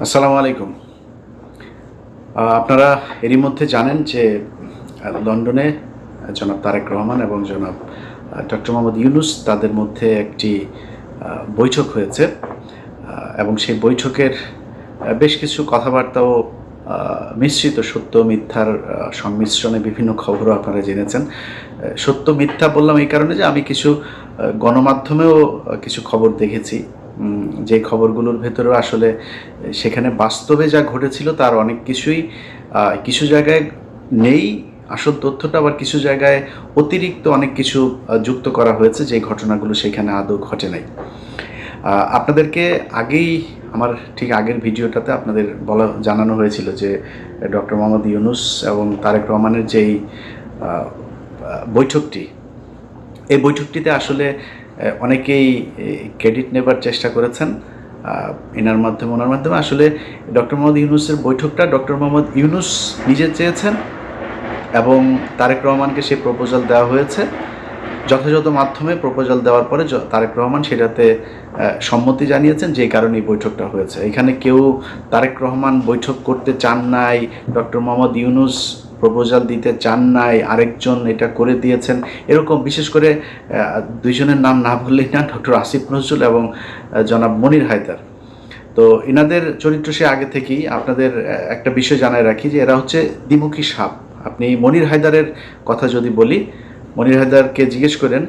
আসসালামু আলাইকুম। আপনারা এরই মধ্যে জানেন যে লন্ডনে জনাব তারেক রহমান এবং জনাব ডক্টর মোহাম্মদ ইউনূস তাদের মধ্যে একটি বৈঠক হয়েছে এবং সেই বৈঠকের বেশ কিছু কথাবার্তাও মিশ্রিত সত্য মিথ্যার সংমিশ্রণে বিভিন্ন খবরও আপনারা জেনেছেন। সত্য মিথ্যা বললাম এই কারণে যে আমি কিছু গণমাধ্যমেও কিছু খবর দেখেছি, যে খবরগুলোর ভেতরেও আসলে সেখানে বাস্তবে যা ঘটেছিল তার অনেক কিছুই কিছু জায়গায় নেই আসল তথ্যটা, আবার কিছু জায়গায় অতিরিক্ত অনেক কিছু যুক্ত করা হয়েছে যে ঘটনাগুলো সেখানে আদৌ ঘটে নাই। আপনাদেরকে আগেই আমার ঠিক আগের ভিডিওটাতে আপনাদের জানানো হয়েছিল যে ডক্টর মোহাম্মদ ইউনূস এবং তারেক রহমানের যেই বৈঠকটি, এই বৈঠকটিতে আসলে অনেকেই ক্রেডিট নেবার চেষ্টা করেছেন ওনার মাধ্যমে আসলে ডক্টর মোহাম্মদ ইউনূসের বৈঠকটা ডক্টর মোহাম্মদ ইউনূস নিজে চেয়েছেন এবং তারেক রহমানকে সেই প্রপোজাল দেওয়া হয়েছে। যথাযথ মাধ্যমে প্রপোজাল দেওয়ার পরে তারেক রহমান সেটাতে সম্মতি জানিয়েছেন, যে কারণে এই বৈঠকটা হয়েছে। এখানে কেউ তারেক রহমান বৈঠক করতে চান নাই, ডক্টর মোহাম্মদ ইউনূস প্রপোজাল দিতে চান নাই, আরেকজন এটা করে দিয়েছেন, এরকম বিশেষ করে দুইজনের নাম না বললেই না, ডক্টর আসিফ নজরুল এবং জনাব মনির হায়দার। তো এনাদের চরিত্র সে আগে থেকেই আপনাদের একটা বিষয় জানায় রাখি যে এরা হচ্ছে দ্বিমুখী সাপ। আপনি মনির হায়দারের কথা যদি বলি, মনির হায়দারকে জিজ্ঞেস করেন,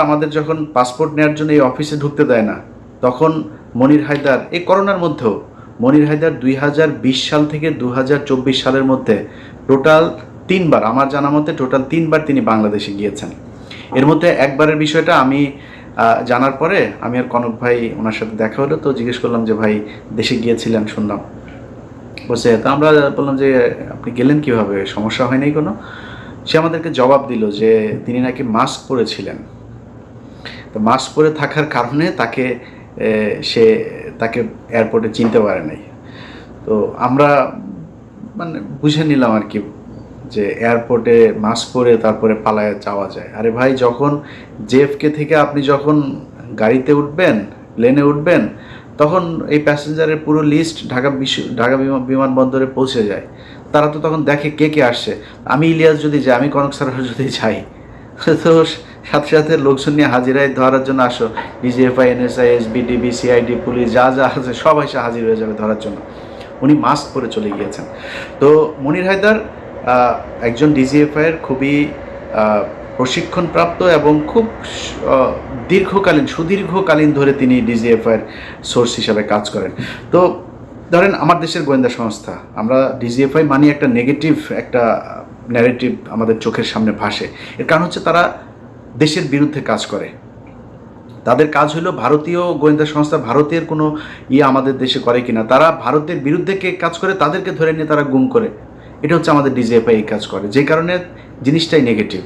আমাদের যখন পাসপোর্ট নেওয়ার জন্য এই অফিসে ঢুকতে দেয় না, তখন মনির হায়দার এই করোনার মধ্যেও মনির হায়দার 2020 সাল থেকে 2024 সালের মধ্যে টোটাল 3বার, আমার জানা মতে টোটাল 3বার তিনি বাংলাদেশে গিয়েছেন। এর মধ্যে একবারের বিষয়টা আমি জানার পরে আমি আর কনক ভাই ওনার সাথে দেখা হলো, তো জিজ্ঞেস করলাম যে ভাই দেশে গিয়েছিলেন শুনলাম। বলছে তা আমরা বললাম যে আপনি গেলেন কিভাবে, সমস্যা হয়নি কোনো? সে আমাদেরকে জবাব দিল যে তিনি নাকি মাস্ক পরেছিলেন, তো মাস্ক পরে থাকার কারণে তাকে এয়ারপোর্টে চিনতে পারে নাই। তো আমরা মানে বুঝে নিলাম আর কি যে এয়ারপোর্টে মাস্ক পরে তারপরে পালায় যাওয়া যায়। আরে ভাই, যখন জেএফকে থেকে আপনি যখন গাড়িতে উঠবেন, প্লেনে উঠবেন, তখন এই প্যাসেঞ্জারের পুরো লিস্ট ঢাকা বিমানবন্দরে পৌঁছে যায়। তারা তো তখন দেখে কে কে আসছে। আমি ইলিয়াস যদি যাই, আমি কনক স্যার যদি যাই, তো সাথে সাথে লোকজন নিয়ে হাজিরায় ধরার জন্য আসো, ডিজিএফআই, এনএসআই, এসবিডিবি, সিআইডি, পুলিশ যা যা আছে সব এসে হাজির হয়ে যাবে ধরার জন্য। উনি মাস্ক পরে চলে গিয়েছেন। তো মনির হায়দার একজন ডিজিএফআইয়ের খুবই প্রশিক্ষণপ্রাপ্ত এবং খুব সুদীর্ঘকালীন ধরে তিনি ডিজিএফআইয়ের সোর্স হিসাবে কাজ করেন। তো ধরেন আমার দেশের গোয়েন্দা সংস্থা, আমরা ডিজিএফআই মানি একটা নেগেটিভ একটা ন্যারেটিভ আমাদের চোখের সামনে ভাসে। এর কারণ হচ্ছে তারা দেশের বিরুদ্ধে কাজ করে। তাদের কাজ হলো ভারতীয় গোয়েন্দা সংস্থা ভারতের কোনো আমাদের দেশে করে কিনা, তারা ভারতের বিরুদ্ধে কে কাজ করে তাদেরকে ধরে নিয়ে তারা গুম করে। এটা হচ্ছে আমাদের ডিজিএফআই এই কাজ করে, যে কারণে জিনিসটাই নেগেটিভ।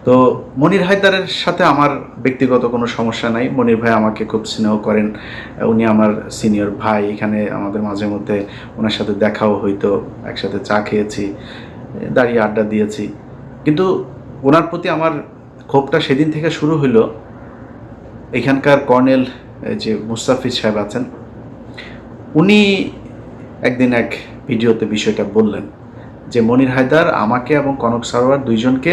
তো মনির হায়দারের সাথে আমার ব্যক্তিগত কোনো সমস্যা নাই। মনির ভাই আমাকে খুব স্নেহ করেন, উনি আমার সিনিয়র ভাই। এখানে আমাদের মাঝে মধ্যে ওনার সাথে দেখাও হইতো, একসাথে চা খেয়েছি, দাঁড়িয়ে আড্ডা দিয়েছি। কিন্তু ওনার প্রতি আমার ক্ষোভটা সেদিন থেকে শুরু হইল, এখানকার কর্নেল যে মুস্তাফিজ সাহেব আছেন, উনি একদিন এক ভিডিওতে বিষয়টা বললেন যে মনির হায়দার আমাকে এবং কনক সারোয়ার দুইজনকে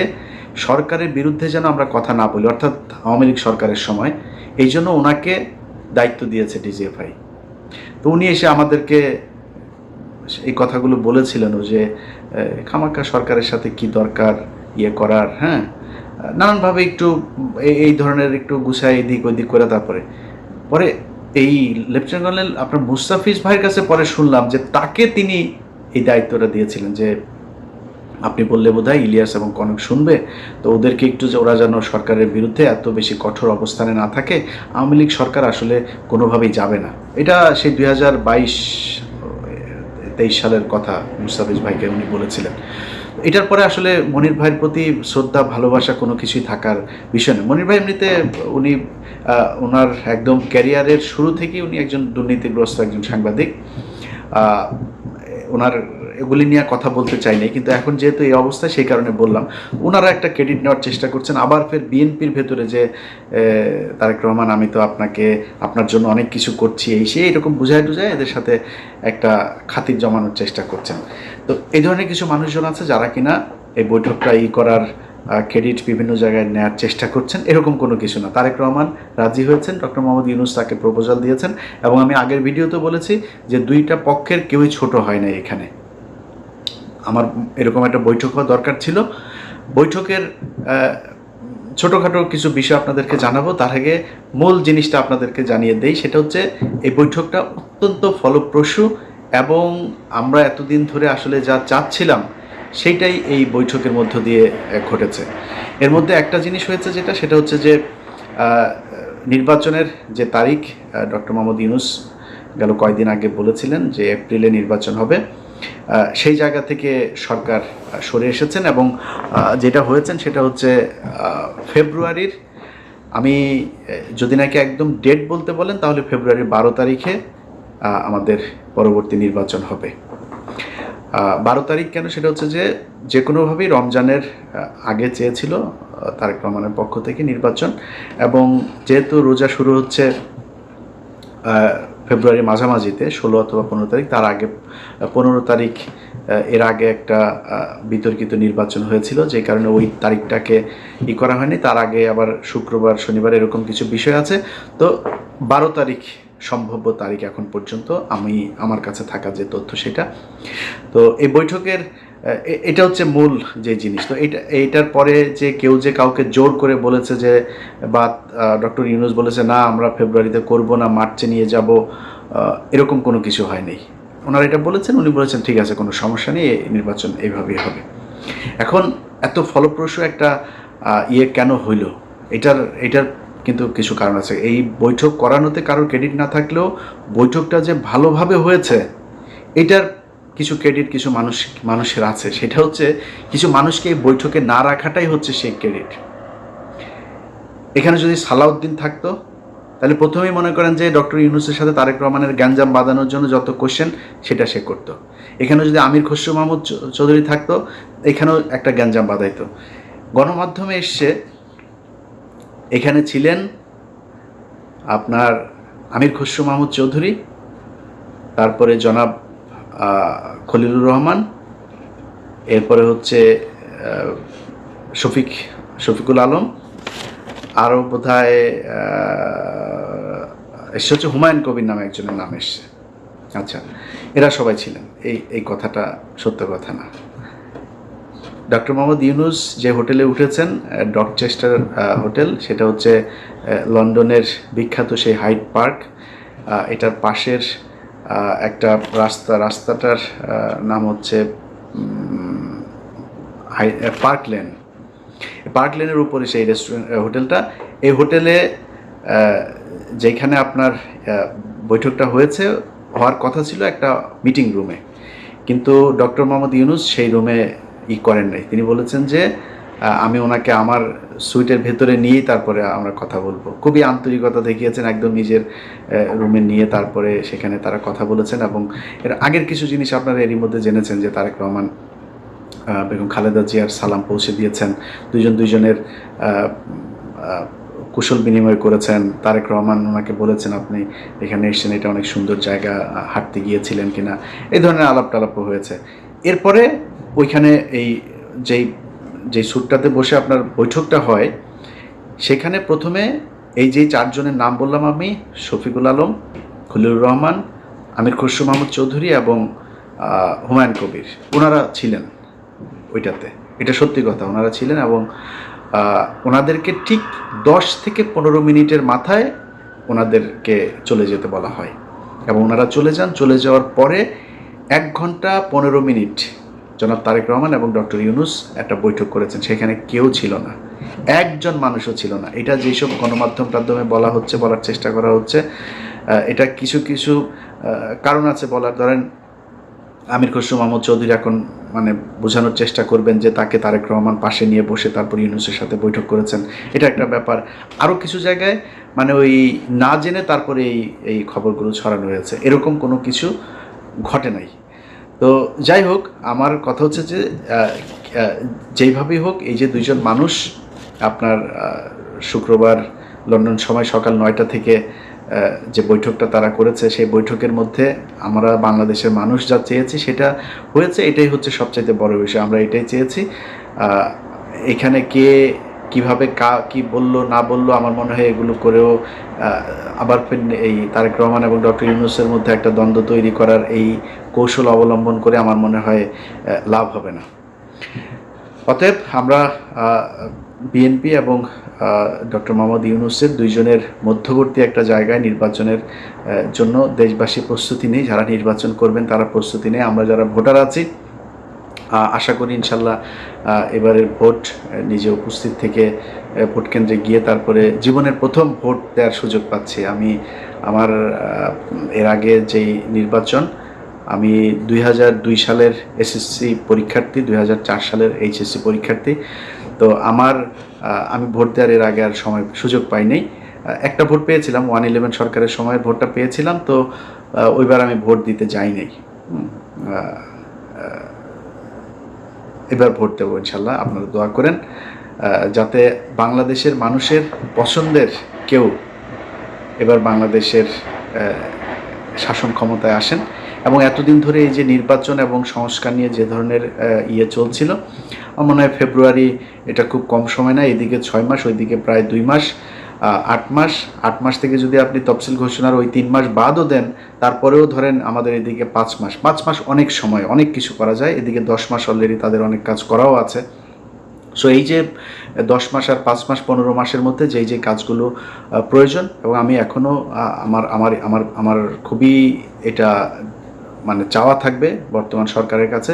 সরকারের বিরুদ্ধে যেন আমরা কথা না বলি, অর্থাৎ আওয়ামী লীগ সরকারের সময়, এই জন্য ওনাকে দায়িত্ব দিয়েছে ডিজিএফআই। তো উনি এসে আমাদেরকে এই কথাগুলো বলেছিলেন যে খামাকা সরকারের সাথে কি দরকার করার, হ্যাঁ, নানানভাবে একটু এই ধরনের একটু গুছায় এদিক ওইদিক করে। পরে এই লেফটেন্যান্ট কর্নেল আপনার মুস্তাফিজ ভাইয়ের কাছে পরে শুনলাম যে তাকে তিনি এই দায়িত্বটা দিয়েছিলেন যে আপনি বললে বোধহয় ইলিয়াস এবং কনক শুনবে, তো ওদেরকে একটু যে ওরা যেন সরকারের বিরুদ্ধে এত বেশি কঠোর অবস্থানে না থাকে, আওয়ামী লীগ সরকার আসলে কোনোভাবেই যাবে না। এটা সেই 2022-23 সালের কথা মুস্তাফিজ ভাইকে উনি বলেছিলেন। এটার পরে আসলে মনির ভাইয়ের প্রতি শ্রদ্ধা ভালোবাসা কোনো কিছুই থাকার বিষয় নয়। মনির ভাই এমনিতে উনি ওনার একদম ক্যারিয়ারের শুরু থেকেই উনি একজন দুর্নীতিগ্রস্ত একজন সাংবাদিক। ওনার এগুলি নিয়ে কথা বলতে চাই নাই, কিন্তু এখন যেহেতু এই অবস্থা সেই কারণে বললাম। ওনারা একটা ক্রেডিট নেওয়ার চেষ্টা করছেন, আবার ফের বিএনপির ভেতরে যে তারেক রহমান আমি তো আপনার জন্য অনেক কিছু করছি এই সেই এরকম বুঝায় টুঝায় এদের সাথে একটা খাতির জমানোর চেষ্টা করছেন। তো এই ধরনের কিছু মানুষজন আছে যারা কিনা এই বৈঠকটা করার ক্রেডিট বিভিন্ন জায়গায় নেওয়ার চেষ্টা করছেন। এরকম কোনো কিছু না। তারেক রহমান রাজি হয়েছেন, ডক্টর মোহাম্মদ ইউনূস তাকে প্রপোজাল দিয়েছেন, এবং আমি আগের ভিডিওতে বলেছি যে দুইটা পক্ষের কেউই ছোট হয় না এখানে। আমার এরকম একটা বৈঠক হওয়া দরকার ছিল। বৈঠকের ছোটোখাটো কিছু বিষয় আপনাদেরকে জানাবো, তার আগে মূল জিনিসটা আপনাদেরকে জানিয়ে দেই। সেটা হচ্ছে এই বৈঠকটা অত্যন্ত ফলপ্রসূ, এবং আমরা এতদিন ধরে আসলে যা চাচ্ছিলাম সেইটাই এই বৈঠকের মধ্য দিয়ে ঘটেছে। এর মধ্যে একটা জিনিস হয়েছে সেটা হচ্ছে যে নির্বাচনের যে তারিখ ডক্টর মোহাম্মদ ইউনূস গেল কয়েকদিন আগে বলেছিলেন যে এপ্রিলে নির্বাচন হবে, সেই জায়গা থেকে সরকার সরে এসেছেন, এবং যেটা হয়েছেন সেটা হচ্ছে ফেব্রুয়ারির, আমি যদি নাকি একদম ডেট বলতে বলেন তাহলে ফেব্রুয়ারির 12 তারিখে আমাদের পরবর্তী নির্বাচন হবে। 12 তারিখ কেন? সেটা হচ্ছে যে কোনোভাবেই রমজানের আগে চেয়েছিল তারেক রহমানের পক্ষ থেকে নির্বাচন, এবং যেহেতু রোজা শুরু হচ্ছে ফেব্রুয়ারির মাঝামাঝিতে 16 অথবা 15 তারিখ, তার আগে 15 তারিখ এর আগে একটা বিতর্কিত নির্বাচন হয়েছিল, যে কারণে ওই তারিখটাকে করা হয়নি। তার আগে আবার শুক্রবার শনিবার এরকম কিছু বিষয় আছে। তো 12 তারিখ সম্ভাব্য তারিখ এখন পর্যন্ত আমার কাছে থাকা যে তথ্য সেটা। তো এই বৈঠকের এটা হচ্ছে মূল যে জিনিস। তো এইটার পরে যে কেউ যে কাউকে জোর করে বলেছে যে, বা ডক্টর ইউনূস বলেছে না আমরা ফেব্রুয়ারিতে করব না, মার্চে নিয়ে যাব, এরকম কোনো কিছু হয়নি। ওনারা এটা বলেছেন, উনি বলেছেন ঠিক আছে কোনো সমস্যা নেই, নির্বাচন এইভাবেই হবে। এখন এত ফলপ্রসূ একটা কেন হইল, এটার কিন্তু কিছু কারণ আছে। এই বৈঠক করানোতে কারোর ক্রেডিট না থাকলেও বৈঠকটা যে ভালোভাবে হয়েছে এটার কিছু ক্রেডিট কিছু মানুষের আছে। সেটা হচ্ছে কিছু মানুষকে এই বৈঠকে না রাখাটাই হচ্ছে সেই ক্রেডিট। এখানে যদি সালাউদ্দিন থাকতো তাহলে প্রথমেই মনে করেন যে ডক্টর ইউনূসের সাথে তারেক রহমানের গ্যাঞ্জাম বাঁধানোর জন্য যত কোশ্চেন সেটা সে করতো। এখানে যদি আমির খসরু মাহমুদ চৌধুরী থাকতো, এখানেও একটা গ্যাঞ্জাম বাঁধাইতো। গণমাধ্যমে এসছে, এখানে ছিলেন আপনার আমির খসরু মাহমুদ চৌধুরী, তারপরে জনাব খলিলুর রহমান, এরপরে হচ্ছে শফিকুল আলম, আরও বোধহয় এসে হচ্ছে হুমায়ুন কবির নামে একজনের নাম এসছে। আচ্ছা, এরা সবাই ছিলেন। এই কথাটা সত্য কথা না। ডক্টর মোহাম্মদ ইউনূস যে হোটেলে উঠেছেন, ডকচেস্টার হোটেল, সেটা হচ্ছে লন্ডনের বিখ্যাত সেই হাইড পার্ক, এটার পাশের একটা রাস্তাটার নাম হচ্ছে পার্ক লেনের উপরে সেই হোটেলটা। এই হোটেলে যেখানে আপনার বৈঠকটা হওয়ার কথা ছিল একটা মিটিং রুমে, কিন্তু ডক্টর মোহাম্মদ ইউনূস সেই রুমে করেন নাই। তিনি বলেছেন যে আমি ওনাকে আমার সুইটের ভেতরে নিয়েই তারপরে আমরা কথা বলবো। খুবই আন্তরিকতা দেখিয়েছেন, একদম নিজের রুমে নিয়ে তারপরে সেখানে তারা কথা বলেছেন। এবং এর আগের কিছু জিনিস আপনারা এরই মধ্যে জেনেছেন যে তারেক রহমান বেগম খালেদা জিয়ার সালাম পৌঁছে দিয়েছেন, দুইজনের কুশল বিনিময় করেছেন। তারেক রহমান ওনাকে বলেছেন আপনি এখানে এসেছেন, এটা অনেক সুন্দর জায়গা, হাঁটতে গিয়েছিলেন কিনা, এই ধরনের আলাপ টালাপও হয়েছে। এরপরে ওইখানে যেই স্যুটটাতে বসে আপনার বৈঠকটা হয়, সেখানে প্রথমে যেই চারজনের নাম বললাম আমি, শফিকুল আলম, খলিলুর রহমান, আমির খসরু মাহমুদ চৌধুরী এবং হুমায়ুন কবির, ওনারা ছিলেন ওইটাতে। এটা সত্যি কথা, ওনারা ছিলেন। এবং ওনাদেরকে ঠিক 10 থেকে 15 মিনিটের মাথায় ওনাদেরকে চলে যেতে বলা হয়, এবং ওনারা চলে যান। চলে যাওয়ার পরে 1 ঘন্টা 15 মিনিট জনাব তারেক রহমান এবং ডক্টর ইউনূস একটা বৈঠক করেছেন। সেখানে কেউ ছিল না, একজন মানুষও ছিল না। এটা যেসব গণমাধ্যমে বলার চেষ্টা করা হচ্ছে, এটা কিছু কারণ আছে বলার। ধরেন আমির খসরু মাহমুদ চৌধুরী এখন বোঝানোর চেষ্টা করবেন যে তাকে তারেক রহমান পাশে নিয়ে বসে তারপর ইউনূসের সাথে বৈঠক করেছেন, এটা একটা ব্যাপার। আরও কিছু জায়গায় ওই না জেনে তারপরে এই খবরগুলো ছড়ানো হয়েছে, এরকম কোনো কিছু ঘটে নাই। তো তো যাই হোক, আমার কথা হচ্ছে যে যেইভাবেই হোক, এই যে দুইজন মানুষ আপনার শুক্রবার লন্ডন সময় সকাল 9টা থেকে যে বৈঠকটা তারা করেছে, সেই বৈঠকের মধ্যে আমরা বাংলাদেশের মানুষ যা চেয়েছি সেটা হয়েছে। এটাই হচ্ছে সবচাইতে বড় বিষয়। আমরা এটাই চেয়েছি। এখানে কে কিভাবে কি বললো না বললো, আমার মনে হয় এগুলো করেও আবার এই তারেক রহমান এবং ডক্টর ইউনূসের মধ্যে একটা দ্বন্দ্ব তৈরি করার এই কৌশল অবলম্বন করে আমার মনে হয় লাভ হবে না। অতএব আমরা বিএনপি এবং ডক্টর মোহাম্মদ ইউনূসের দুইজনের মধ্যবর্তী একটা জায়গায় নির্বাচনের জন্য দেশবাসী প্রস্তুতি নেই। যারা নির্বাচন করবেন তারা প্রস্তুতি নেই। আমরা যারা ভোটার আছি আশা করি ইনশাল্লাহ এবারের ভোট নিজে উপস্থিত থেকে ভোট কেন্দ্রে গিয়ে তারপরে জীবনের প্রথম ভোট দেওয়ার সুযোগ পাচ্ছি। আমি আমার এর আগে যেই নির্বাচন, আমি 2002 সালের এসএসসি পরীক্ষার্থী, 2004 সালের এইচএসসি পরীক্ষার্থী। তো আমি ভোট দেওয়ার এর আগে আর সময় সুযোগ পাই নাই। একটা ভোট পেয়েছিলাম, 111 সরকারের সময় ভোটটা পেয়েছিলাম। তো ওইবার আমি ভোট দিতে যাই নাই। এবার ভোট দেবো ইনশাল্লাহ। আপনারা দোয়া করেন যাতে বাংলাদেশের মানুষের পছন্দের কেউ এবার বাংলাদেশের শাসন ক্ষমতায় আসেন। এবং এতদিন ধরে এই যে নির্বাচন এবং সংস্কার নিয়ে যে ধরনের চলছিল, আমার মনে হয় ফেব্রুয়ারি এটা খুব কম সময় না। এদিকে 6 মাস, ওইদিকে প্রায় 2 মাস, 8 মাস থেকে যদি আপনি তফসিল ঘোষণার ওই 3 মাস বাদও দেন, তারপরেও ধরেন আমাদের এদিকে 5 মাস অনেক সময়, অনেক কিছু করা যায়। এদিকে 10 মাস অলরেডি তাদের অনেক কাজ করাও আছে। সো এই যে 10 মাস আর 5 মাস 15 মাসের মধ্যে যে কাজগুলো প্রয়োজন, এবং আমি এখনও আমার খুবই এটা মানে চাওয়া থাকবে বর্তমান সরকারের কাছে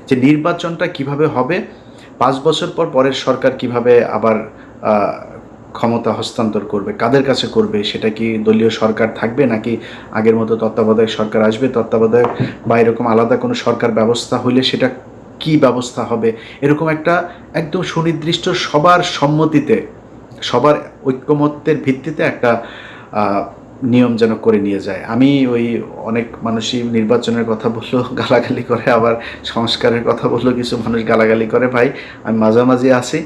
যে নির্বাচনটা কিভাবে হবে, 5 বছর পরের সরকার কিভাবে আবার ক্ষমতা হস্তান্তর করবে, কাদের কাছে করবে, সেটা কি দলীয় সরকার থাকবে নাকি আগের মতো তত্ত্বাবধায়ক সরকার আসবে, তত্ত্বাবধায়ক বা এরকম আলাদা কোনো সরকার ব্যবস্থা হইলে সেটা কি ব্যবস্থা হবে, এরকম একটা একদম সুনির্দিষ্ট সবার সম্মতিতে, সবার ঐক্যমত্যের ভিত্তিতে একটা নিয়ম যেন করে নিয়ে যায়। আমি ওই অনেক মানুষই নির্বাচনের কথা বললো গালাগালি করে, আবার সংস্কারের কথা বললো কিছু মানুষ গালাগালি করে। ভাই, আমি মাঝামাঝি আছি।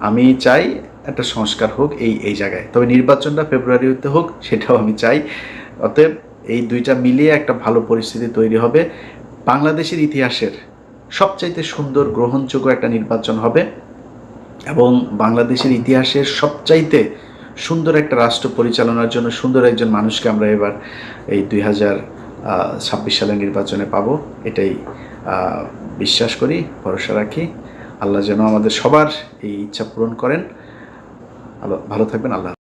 আমি চাই একটা সংস্কার হোক এই জায়গায়, তবে নির্বাচনটা ফেব্রুয়ারিতে হোক সেটাও আমি চাই। অতএব এই দুইটা মিলিয়ে একটা ভালো পরিস্থিতি তৈরি হবে। বাংলাদেশের ইতিহাসের সবচাইতে সুন্দর গ্রহণযোগ্য একটা নির্বাচন হবে এবং বাংলাদেশের ইতিহাসের সবচাইতে সুন্দর একটা রাষ্ট্র পরিচালনার জন্য সুন্দর একজন মানুষকে আমরা এবার এই 2026 সালের নির্বাচনে পাবো। এটাই বিশ্বাস করি, ভরসা রাখি। আল্লাহ যেন আমাদের সবার এই ইচ্ছা পূরণ করেন। ভালো থাকবেন। আল্লাহ।